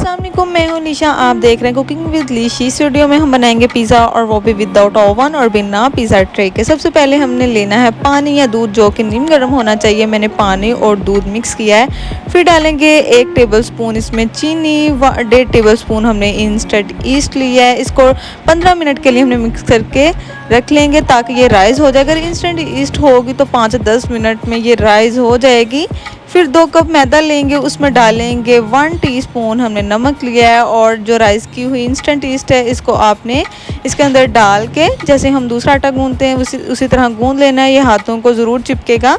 अस्सलाम वालेकुम, मैं हूं निशा। आप देख रहे हैं कुकिंग विद लीशी। इस वीडियो में हम बनाएंगे पिज़्ज़ा और वो भी विदाउट ओवन और बिना पिज़्ज़ा ट्रे के। सबसे पहले हमने लेना है पानी या दूध जो कि नीम गर्म होना चाहिए। मैंने पानी और दूध मिक्स किया है। फिर डालेंगे 1 टेबलस्पून इसमें चीनी व 1.5 टेबलस्पून हमने इंस्टेंट ईस्ट लिया है। इसको 15 मिनट के लिए हमने मिक्स करके रख लेंगे ताकि ये राइज हो जाए। अगर इंस्टेंट ईस्ट होगी तो 5 से 10 मिनट में ये राइज हो जाएगी। फिर 2 कप मैदा लेंगे, उसमें डालेंगे 1 टीस्पून हमने नमक लिया है और जो राइस की हुई इंस्टेंट ईस्ट है इसको आपने इसके अंदर डाल के जैसे हम दूसरा आटा गूंदते हैं उसी तरह गूंद लेना है। ये हाथों को ज़रूर चिपकेगा,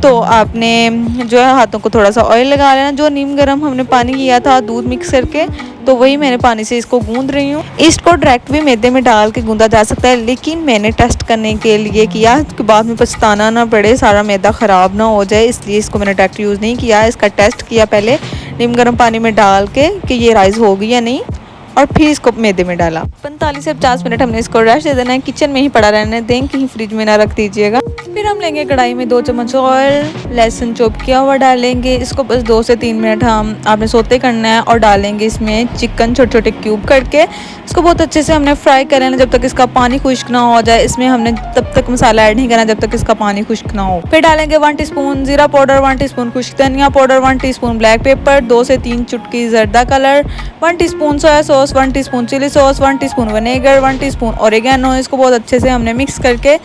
तो आपने जो है हाथों को थोड़ा सा ऑयल लगा लेना। जो नीम गर्म हमने पानी किया था दूध मिक्स करके, तो वही मैंने पानी से इसको गूंद रही हूँ। ईस्ट को डायरेक्ट भी मैदे में डाल के गूंदा जा सकता है, लेकिन मैंने टेस्ट करने के लिए किया कि बाद में पछताना ना पड़े, सारा मैदा ख़राब ना हो जाए, इसलिए इसको मैंने डायरेक्ट यूज़ नहीं किया। इसका टेस्ट किया पहले नीम गर्म पानी में डाल के कि ये राइस होगी या नहीं, और फिर इसको मैदे में डाला। 45 से 50 मिनट हमने इसको रेस्ट दे देना है। किचन में ही पड़ा रहने दें, कहीं फ्रिज में ना रख दीजिएगा। फिर हम लेंगे कढ़ाई में 2 चम्मच ऑयल, लहसुन चॉप किया हुआ डालेंगे। इसको बस 2 से 3 मिनट हम आपने सोते करना है और डालेंगे इसमें चिकन छोटे छोटे क्यूब करके। इसको बहुत अच्छे से हमने फ्राई कर लेना जब तक इसका पानी खुश्क ना हो जाए। इसमें हमने तब तक मसाला ऐड नहीं करना जब तक इसका पानी खुश्क ना हो। फिर डालेंगे 1 टीस्पून जीरा पाउडर, 1 टीस्पून खुश्क धनिया पाउडर, 1 टीस्पून ब्लैक पेपर, 2 से 3 चुटकी zarda colour, 1 teaspoon soya sauce, 1 teaspoon chilli sauce, 1 teaspoon vinegar, 1 teaspoon oregano. इसको बहुत अच्छे से हमने मिक्स करके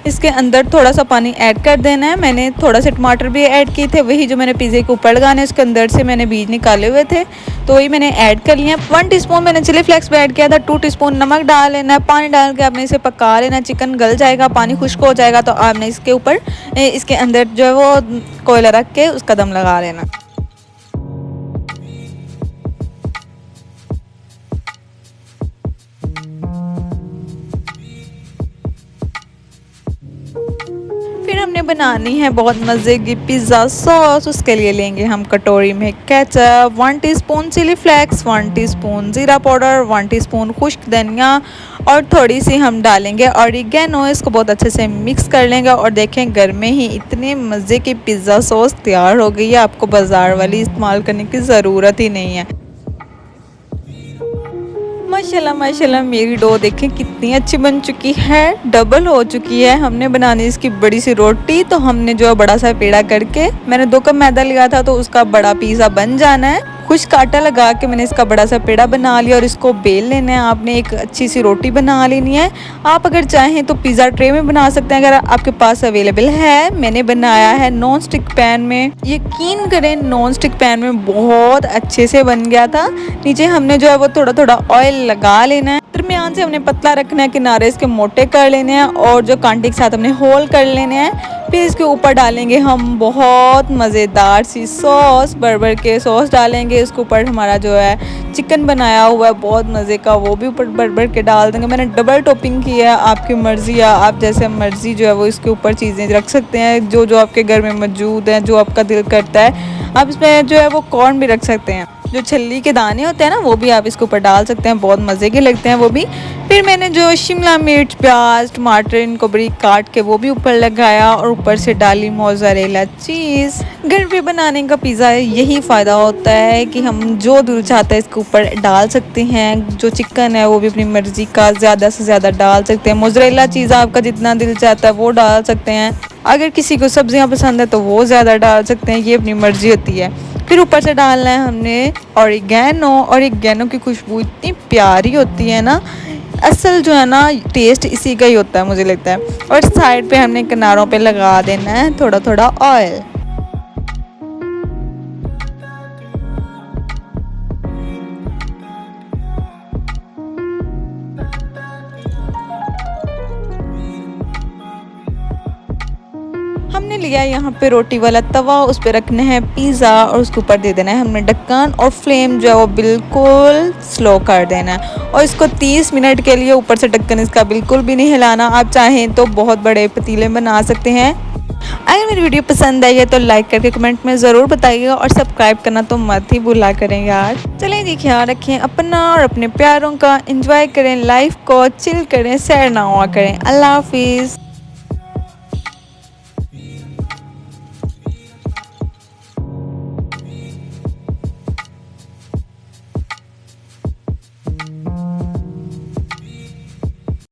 इसके अंदर थोड़ा सा पानी ऐड कर देना है। मैंने थोड़ा से टमाटर भी ऐड किए थे, वही जो मैंने पिज़्ज़े के ऊपर लगाने उसके अंदर से मैंने बीज निकाले हुए थे, तो वही मैंने ऐड कर लिया। 1 टीस्पून मैंने चिली फ्लेक्स भी ऐड किया था। 2 टीस्पून नमक डाल लेना है। पानी डाल के आपने इसे पका लेना। चिकन गल जाएगा, पानी खुश्क हो जाएगा, तो आपने इसके ऊपर इसके अंदर जो है वो कोयला रख के उसका दम लगा लेना। फिर हमने बनानी है बहुत मज़े की पिज़्ज़ा सॉस। उसके लिए लेंगे हम कटोरी में ketchup, 1 teaspoon chilli flakes, 1 teaspoon ज़ीरा पाउडर, 1 टीस्पून खुश्क धनिया और थोड़ी सी हम डालेंगे ओरिगेनो। इसको बहुत अच्छे से मिक्स कर लेंगे और देखें घर में ही इतने मज़े की पिज़्ज़ा सॉस तैयार हो गई है। आपको बाज़ार वाली इस्तेमाल करने की ज़रूरत ही नहीं है। माशाल्लाह माशाल्लाह मेरी डो देखें कितनी अच्छी बन चुकी है, डबल हो चुकी है। हमने बनानी इसकी बड़ी सी रोटी, तो हमने जो बड़ा सा पेड़ा करके मैंने 2 कप मैदा लिया था, तो उसका बड़ा पिज़्ज़ा बन जाना है। खुश्क आटा लगा के मैंने इसका बड़ा सा पेड़ा बना लिया और इसको बेल लेना है। आपने एक अच्छी सी रोटी बना लेनी है। आप अगर चाहें तो पिज़्ज़ा ट्रे में बना सकते हैं अगर आपके पास अवेलेबल है। मैंने बनाया है नॉन स्टिक पैन में। यकीन करें नॉन स्टिक पैन में बहुत अच्छे से बन गया था। नीचे हमने जो है वो थोड़ा थोड़ा ऑयल लगा लेना है। दरमियान से हमने पतला रखना है, किनारे इसके मोटे कर लेने हैं और जो कांटे के साथ हमने होल कर लेने हैं। फिर इसके ऊपर डालेंगे हम बहुत मज़ेदार सी सॉस, बर्गर के सॉस डालेंगे। इसके ऊपर हमारा जो है चिकन बनाया हुआ है बहुत मज़े का, वो भी ऊपर बर्गर के डाल देंगे। मैंने डबल टॉपिंग की है, आपकी मर्ज़ी है, आप जैसे मर्ज़ी जो है वो इसके ऊपर चीज़ें रख सकते हैं जो जो आपके घर में मौजूद हैं, जो आपका दिल करता है। आप इसमें जो है वो कॉर्न भी रख सकते हैं, जो छल्ली के दाने होते हैं ना, वो भी आप इसके ऊपर डाल सकते हैं, बहुत मज़े के लगते हैं वो भी। फिर मैंने जो शिमला मिर्च, प्याज, टमाटर इनको बारीक काट के वो भी ऊपर लगाया और ऊपर से डाली मोज़रेला चीज़। घर पे बनाने का पिज़्ज़ा यही फ़ायदा होता है कि हम जो दिल चाहता है इसके ऊपर डाल सकते हैं। जो चिकन है वो भी अपनी मर्ज़ी का ज़्यादा से ज़्यादा डाल सकते हैं। मोज़रेला चीज़ आपका जितना दिल चाहता है वो डाल सकते हैं। अगर किसी को सब्जियां पसंद है तो वो ज़्यादा डाल सकते हैं, ये अपनी मर्ज़ी होती है। फिर ऊपर से डालना है हमने ओरिगेनो की खुशबू इतनी प्यारी होती है ना, असल जो है ना टेस्ट इसी का ही होता है मुझे लगता है। और साइड पे हमने किनारों पे लगा देना है थोड़ा थोड़ा ऑयल। हमने लिया यहाँ पे रोटी वाला तवा, उस पर रखना है पिज़्ज़ा और उसके ऊपर दे देना है हमने ढक्कन और फ्लेम जो है वो बिल्कुल स्लो कर देना है और इसको 30 मिनट के लिए ऊपर से ढक्कन इसका बिल्कुल भी नहीं हिलाना। आप चाहें तो बहुत बड़े पतीले बना सकते हैं। अगर मेरी वीडियो पसंद आई है तो लाइक करके कमेंट में ज़रूर बताइएगा और सब्सक्राइब करना तो मत ही भूला करें यार। चलें जी, ख्याल रखें अपना और अपने प्यारों का, एंजॉय करें लाइफ को, चिल करें, सैर ना हुआ करें। अल्लाह हाफिज़।